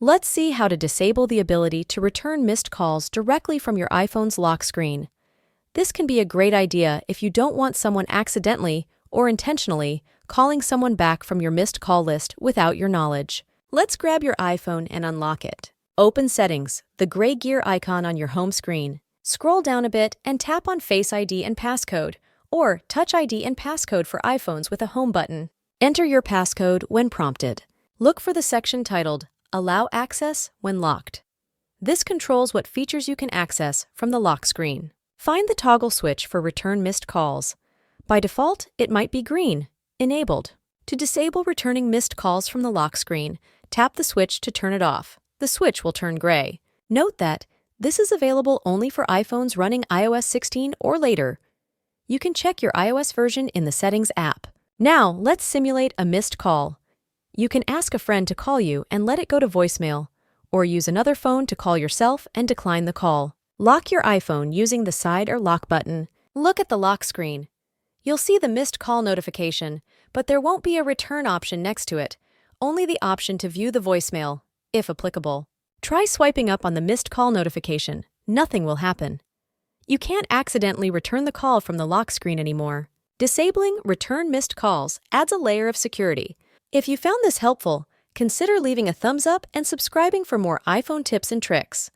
Let's see how to disable the ability to return missed calls directly from your iPhone's lock screen. This can be a great idea if you don't want someone accidentally or intentionally calling someone back from your missed call list without your knowledge. Let's grab your iPhone and unlock it. Open Settings, the gray gear icon on your home screen. Scroll down a bit and tap on Face ID and Passcode, or Touch ID and Passcode for iPhones with a home button. Enter your passcode when prompted. Look for the section titled Allow Access when locked. This controls what features you can access from the lock screen. Find the toggle switch for return missed calls. By default, it might be green, enabled. To disable returning missed calls from the lock screen, tap the switch to turn it off. The switch will turn gray. Note that this is available only for iPhones running iOS 16 or later. You can check your iOS version in the Settings app. Now, let's simulate a missed call. You can ask a friend to call you and let it go to voicemail, or use another phone to call yourself and decline the call. Lock your iPhone using the side or lock button. Look at the lock screen. You'll see the missed call notification, but there won't be a return option next to it, only the option to view the voicemail, if applicable. Try swiping up on the missed call notification. Nothing will happen. You can't accidentally return the call from the lock screen anymore. Disabling return missed calls adds a layer of security. If you found this helpful, consider leaving a thumbs up and subscribing for more iPhone tips and tricks.